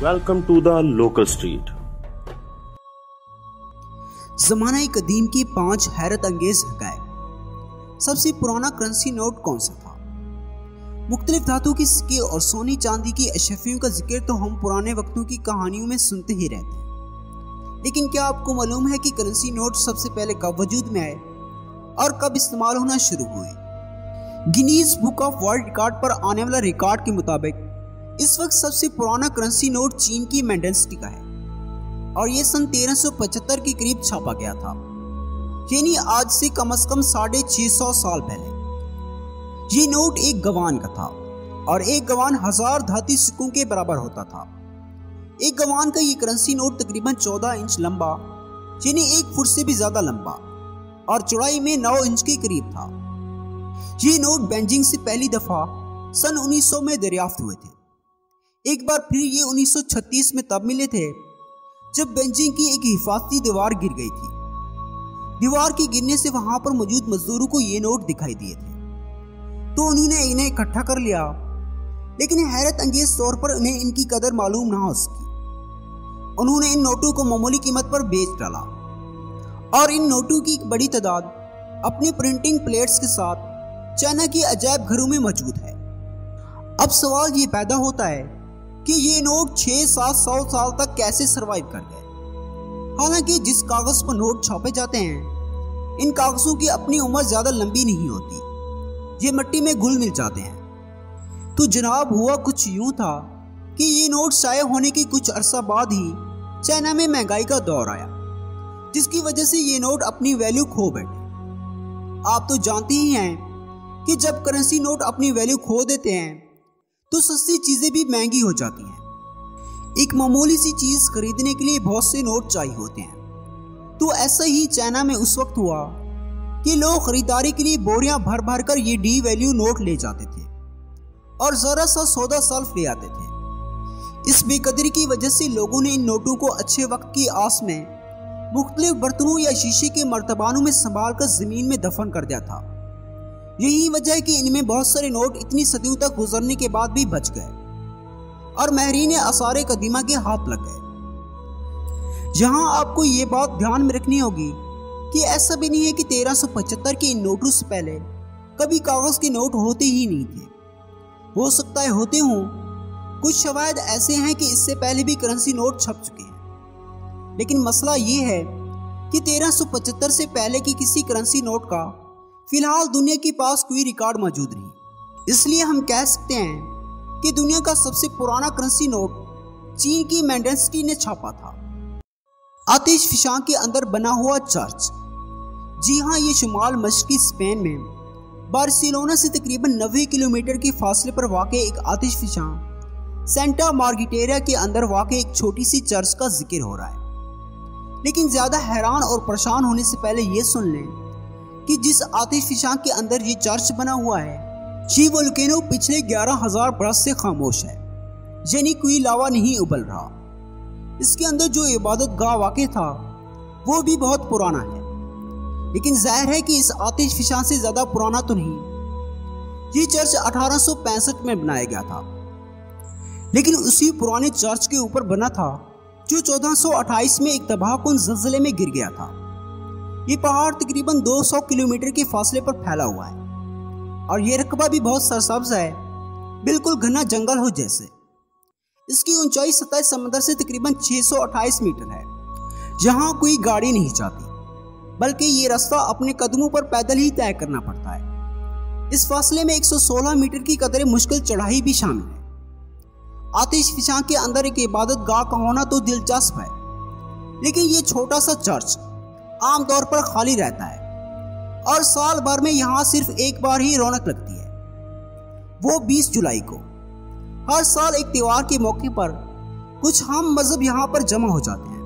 Welcome to the local street. ज़माना कदीम की 5 हैरत अंगेज हक़ाइक़। सबसे पुराना करेंसी नोट कौन सा था? मुख्तलिफ धातु के सिक्के और सोने चांदी की अशरफियों का जिक्र तो हम पुराने वक्तों की कहानियों में सुनते ही रहते हैं, लेकिन क्या आपको मालूम है कि करेंसी नोट सबसे पहले कब वजूद में आए और कब इस्तेमाल होना शुरू हुए? Guinness book of world record पर आने वाला रिकॉर्ड के मुताबिक इस वक्त सबसे पुराना करेंसी नोट चीन की मिंग डायनेस्टी का है और ये सन 1375 के करीब छापा गया था, यानी आज से कम से कम 650 साल पहले। ये नोट एक गवान का था और एक गवान 1000 धातु सिक्कों के बराबर होता था। एक गवान का ये करेंसी नोट तकरीबन 14 इंच लंबा, यानी 1 फुट से भी ज्यादा लंबा और चौड़ाई में 9 इंच के करीब था। ये नोट बेजिंग से पहली दफा सन 1900 में दरियाफ्त हुए थे। एक बार फिर ये 1936 में तब मिले थे जब बेजिंग की एक हिफाजती दीवार गिर गई थी। दीवार के गिरने से वहां पर मौजूद मजदूरों को ये नोट दिखाई दिए थे, तो उन्होंने इन्हें इकट्ठा कर लिया, लेकिन हैरत अंगेज तौर पर उन्हें इनकी कदर मालूम ना हो सकी। उन्होंने इन नोटों को मामूली कीमत पर बेच डाला और इन नोटों की एक बड़ी तादाद अपने प्रिंटिंग प्लेट्स के साथ चाइना की अजायब घरों में मौजूद है। अब सवाल ये पैदा होता है कि ये नोट 600-700 साल तक कैसे सरवाइव कर गए। हालांकि जिस कागज पर नोट छापे जाते हैं, इन कागजों की अपनी उम्र ज्यादा लंबी नहीं होती, ये मिट्टी में घुल मिल जाते हैं। तो जनाब हुआ कुछ यूं था कि ये नोट शाये होने के कुछ अरसा बाद ही चाइना में महंगाई का दौर आया, जिसकी वजह से ये नोट अपनी वैल्यू खो बैठे। आप तो जानते ही हैं कि जब करेंसी नोट अपनी वैल्यू खो देते हैं तो सस्ती चीजें भी महंगी हो जाती हैं। एक मामूली सी चीज खरीदने के लिए बहुत से नोट चाहिए होते हैं। तो ऐसा ही चाइना में उस वक्त हुआ कि लोग खरीदारी के लिए बोरियां भर भर कर ये डी वैल्यू नोट ले जाते थे और जरा सा सौदा सल्फ ले आते थे। इस बेकदरी की वजह से लोगों ने इन नोटों को अच्छे वक्त की आस में मुख्तलिफ बर्तनों या शीशे के मर्तबानों में संभाल कर जमीन में दफन कर दिया था। यही वजह है कि इनमें बहुत सारे नोट इतनी सदियों तक गुजरने के बाद भी बच गए और महरीन आसार कदीमा के हाथ लग गए। यहाँ आपको ये बात ध्यान में रखनी होगी कि ऐसा भी नहीं है कि 1375 के इन नोटों से पहले कभी कागज के नोट होते ही नहीं थे। हो सकता है होते हों, कुछ शवायद ऐसे हैं कि इससे पहले भी करेंसी नोट छप चुके हैं, लेकिन मसला ये है कि 1375 से पहले की किसी करेंसी नोट का फिलहाल दुनिया के पास कोई रिकॉर्ड मौजूद नहीं। इसलिए हम कह सकते हैं कि दुनिया का सबसे पुराना करेंसी नोट चीन की मिंग डायनेस्टी ने छापा था। आतिशफशां के अंदर बना हुआ चर्च। जी हाँ, ये शुमाल मशरकी स्पेन में बार्सिलोना से तकरीबन 90 किलोमीटर के फासले पर वाक़े एक आतिशफशां सेंटा मार्गिटेरा के अंदर वाक़े एक छोटी सी चर्च का जिक्र हो रहा है। लेकिन ज्यादा हैरान और परेशान होने से पहले ये सुन लें कि जिस आतिशफशां के अंदर ये चर्च बना हुआ है, ये वोल्केनो पिछले 11,000 बरस से खामोश है, यानी कोई लावा नहीं उबल रहा। इसके अंदर जो इबादत गाह वाक़े था वो भी बहुत पुराना है, लेकिन जाहिर है कि इस आतिशफशां से ज्यादा पुराना तो नहीं। ये चर्च 1865 में बनाया गया था, लेकिन उसी पुराने चर्च के ऊपर बना था जो 1428 में एक तबाहकुन ज़लज़ले में गिर गया था। ये पहाड़ तकरीबन 200 किलोमीटर के फासले पर फैला हुआ है और ये रकबा भी बहुत सरसब्ज है, बिल्कुल घना जंगल हो जैसे। इसकी ऊंचाई सतह समंदर से तकरीबन 628 मीटर है। यहाँ कोई गाड़ी नहीं जाती, बल्कि ये रास्ता अपने कदमों पर पैदल ही तय करना पड़ता है। इस फासले में 116 मीटर की कदर मुश्किल चढ़ाई भी शामिल है। आतिशफशां के अंदर एक इबादत गाह का होना तो दिलचस्प है, लेकिन ये छोटा सा चर्च आम तौर पर खाली रहता है और साल भर में यहाँ सिर्फ एक बार ही रौनक लगती है, वो 20 जुलाई को। हर साल एक त्योहार के मौके पर कुछ हम मजहब यहाँ पर जमा हो जाते हैं।